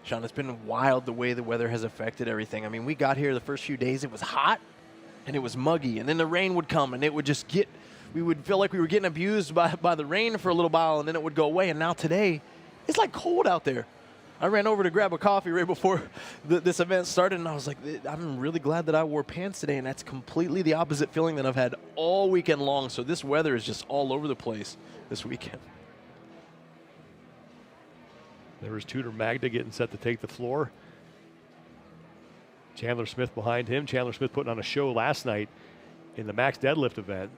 Sean, it's been wild the way the weather has affected everything. I mean, we got here the first few days, it was hot and it was muggy, and then the rain would come and it would just get, we would feel like we were getting abused by the rain for a little while, and then it would go away. And now today, it's like cold out there. I ran over to grab a coffee right before this event started, and I was like, I'm really glad that I wore pants today, and that's completely the opposite feeling that I've had all weekend long. So this weather is just all over the place this weekend. There was Tudor Magda getting set to take the floor. Chandler Smith behind him. Chandler Smith putting on a show last night in the max deadlift event.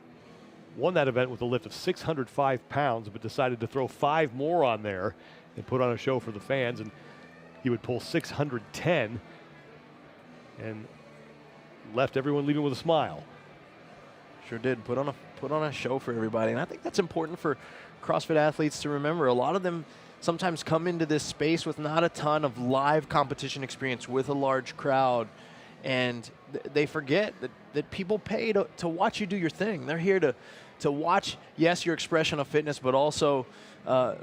Won that event with a lift of 605 pounds, but decided to throw 5 more on there and put on a show for the fans. And he would pull 610 and left everyone leaving with a smile. Sure did. Put on a show for everybody. And I think that's important for CrossFit athletes to remember. A lot of them sometimes come into this space with not a ton of live competition experience with a large crowd, and they forget that people pay to watch you do your thing. They're here to watch, yes, your expression of fitness, but also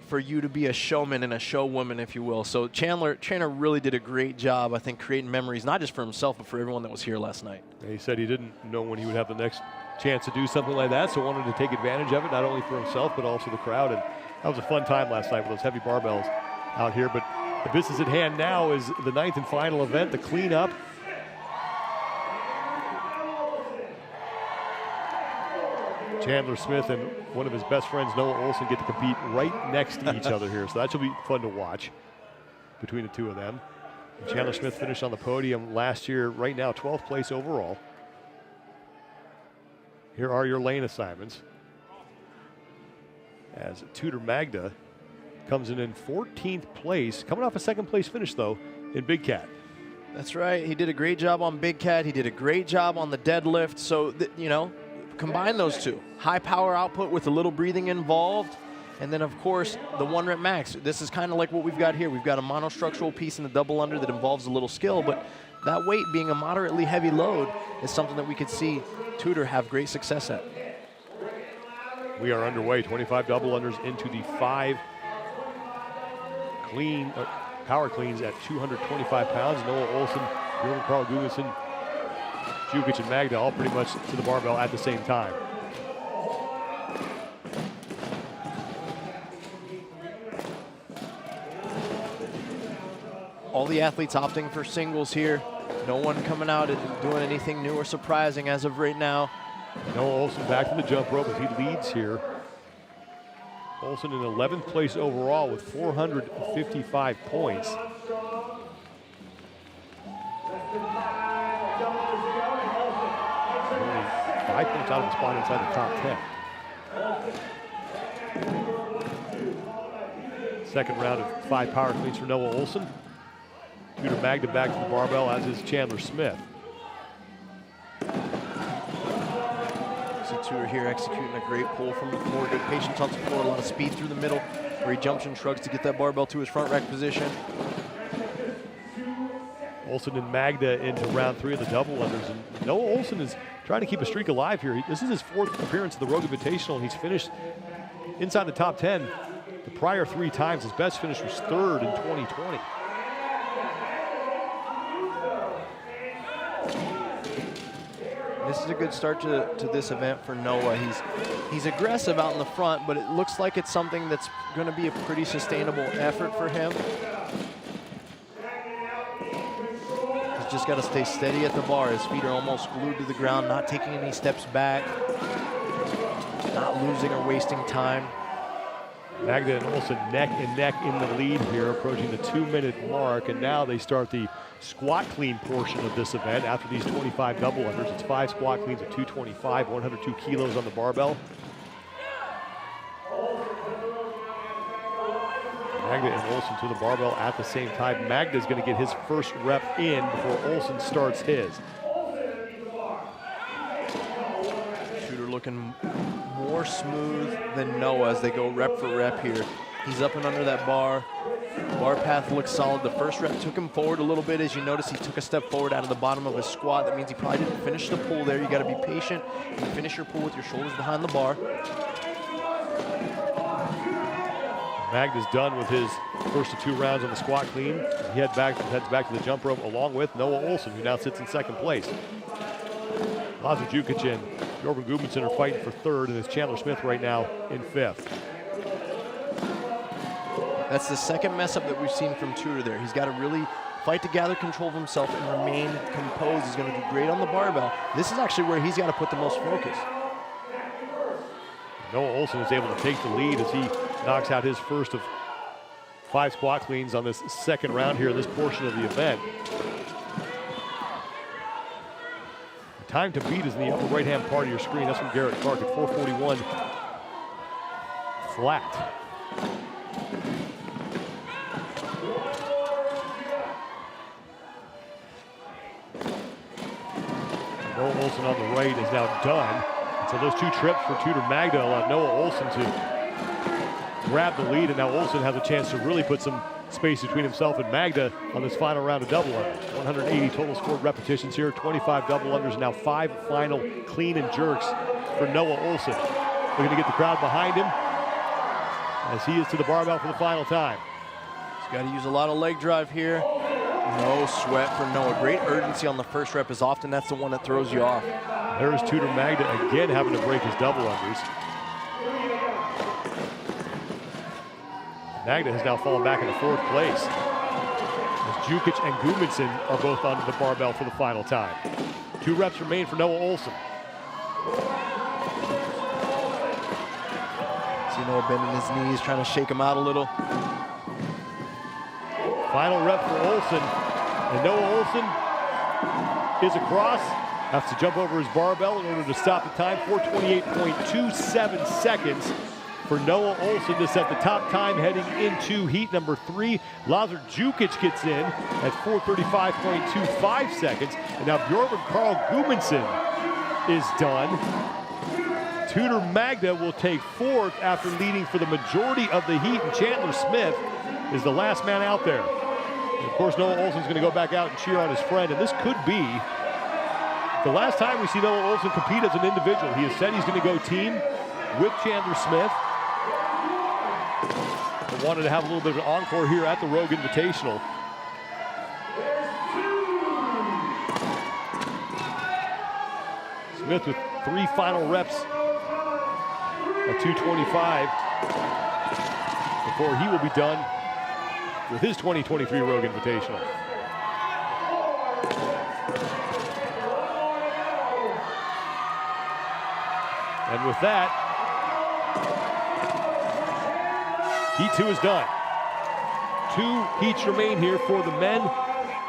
for you to be a showman and a showwoman, if you will. So Chandler really did a great job, I think, creating memories, not just for himself, but for everyone that was here last night. He said he didn't know when he would have the next chance to do something like that, so wanted to take advantage of it, not only for himself, but also the crowd. And that was a fun time last night with those heavy barbells out here. But the business at hand now is the 9th and final event, the cleanup. Chandler Smith and one of his best friends, Noah Olson, get to compete right next to each other here. So that should be fun to watch between the two of them. And Chandler Smith finished on the podium last year, right now 12th place overall. Here are your lane assignments, as Tudor Magda comes in 14th place, coming off a 2nd place finish, though, in Big Cat. That's right. He did a great job on Big Cat. He did a great job on the deadlift. So, you know, combine those two. High power output with a little breathing involved. And then, of course, the 1 rep max. This is kind of like what we've got here. We've got a monostructural piece in the double under that involves a little skill, but that weight being a moderately heavy load is something that we could see Tudor have great success at. We are underway, 25 double unders into the 5 clean power cleans at 225 pounds. Noah Olson, Carl Guggensen, Jukic, and Magda all pretty much to the barbell at the same time. All the athletes opting for singles here. No one coming out and doing anything new or surprising as of right now. Noah Olson back to the jump rope as he leads here. Olson in 11th place overall with 455 points. Only 5 points out of the spot inside the top 10. Second round of 5 power cleans for Noah Olson. Tudor Magda back to the barbell, as is Chandler Smith. See Tudor here executing a great pull from the floor. Good patience on the floor, a lot of speed through the middle, where he jumps and shrugs to get that barbell to his front rack position. Olson and Magda into round 3 of the double unders. And Noah Olson is trying to keep a streak alive here. This is his 4th appearance at the Rogue Invitational, and he's finished inside the top 10 the prior 3 times. His best finish was 3rd in 2020. This is a good start to this event for Noah. He's aggressive out in the front, but it looks like it's something that's going to be a pretty sustainable effort for him. He's just got to stay steady at the bar. His feet are almost glued to the ground, not taking any steps back, not losing or wasting time. Magda and Olson neck and neck in the lead here, approaching the 2-minute mark, and now they start the squat clean portion of this event. After these 25 double unders, it's 5 squat cleans at 225, 102 kilos on the barbell. Magda and Olson to the barbell at the same time. Magda's going to get his first rep in before Olson starts his. Tudor looking more smooth than Noah as they go rep for rep here. He's up and under that bar. Bar path looks solid. The first rep took him forward a little bit. As you notice, he took a step forward out of the bottom of his squat. That means he probably didn't finish the pull there. You got to be patient and finish your pull with your shoulders behind the bar. Magda's done with his first of 2 rounds on the squat clean. He heads back to the jump rope along with Noah Olson, who now sits in second place. Lazar Jukic and Jorgen Gudmundsson are fighting for third, and it's Chandler Smith right now in fifth. That's the second mess up that we've seen from Tudor there. He's got to really fight to gather control of himself and remain composed. He's going to do great on the barbell. This is actually where he's got to put the most focus. Noah Olson is able to take the lead as he knocks out his first of 5 squat cleans on this second round here in this portion of the event. The time to beat is in the upper right-hand part of your screen. That's from Garrett Clark at 4:41 flat. Noah Olson on the right is now done. And so those 2 trips for Tudor Magda allow Noah Olson to grab the lead, and now Olson has a chance to really put some space between himself and Magda on this final round of double unders. 180 total scored repetitions here, 25 double unders, and now 5 final clean and jerks for Noah Olson. Looking to get the crowd behind him as he is to the barbell for the final time. He's got to use a lot of leg drive here. No sweat for Noah. Great urgency on the first rep, as often that's the one that throws you off. There is Tudor Magda again having to break his double unders. Magda has now fallen back into 4th place as Jukic and Gudmundsson are both onto the barbell for the final time. 2 reps remain for Noah Olson. See Noah bending his knees, trying to shake him out a little. Final rep for Olson, and Noah Olson is across. Has to jump over his barbell in order to stop the time. 4:28.27 seconds for Noah Olson to set the top time heading into heat number 3. Lazar Jukic gets in at 4:35.25 seconds. And now Bjorn Carl Gudmundsson is done. Tudor Magda will take 4th after leading for the majority of the heat, and Chandler Smith is the last man out there. And of course, Noah Olson's going to go back out and cheer on his friend, and this could be the last time we see Noah Olson compete as an individual. He has said he's going to go team with Chandler Smith. But wanted to have a little bit of an encore here at the Rogue Invitational. Smith with 3 final reps at 2:25 before he will be done with his 2023 Rogue Invitational. And with that, heat 2 is done. 2 heats remain here for the men,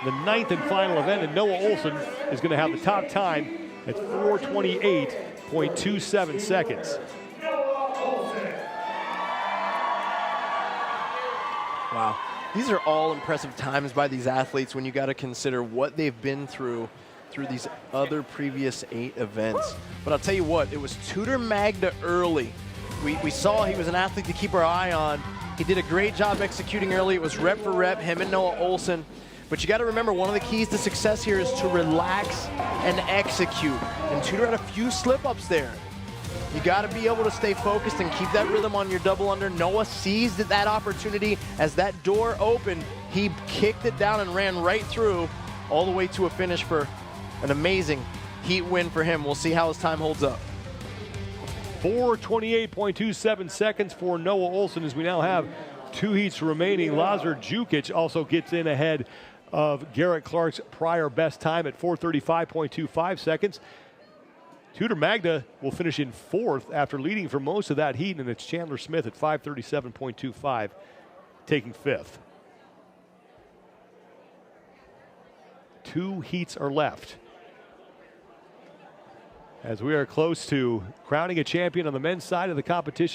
the 9th and final event, and Noah Olson is going to have the top time at 4:28.27 seconds. Wow. These are all impressive times by these athletes when you got to consider what they've been through these other previous 8 events. But I'll tell you what, it was Tudor Magda early. We saw he was an athlete to keep our eye on. He did a great job executing early. It was rep for rep, him and Noah Olson. But you got to remember, one of the keys to success here is to relax and execute. And Tudor had a few slip-ups there. You got to be able to stay focused and keep that rhythm on your double under. Noah seized that opportunity as that door opened. He kicked it down and ran right through all the way to a finish for an amazing heat win for him. We'll see how his time holds up. 4:28.27 seconds for Noah Olson as we now have 2 heats remaining. Lazar Jukic also gets in ahead of Garrett Clark's prior best time at 4:35.25 seconds. Tudor Magda will finish in 4th after leading for most of that heat, and it's Chandler Smith at 5:37.25 taking 5th. 2 heats are left as we are close to crowning a champion on the men's side of the competition.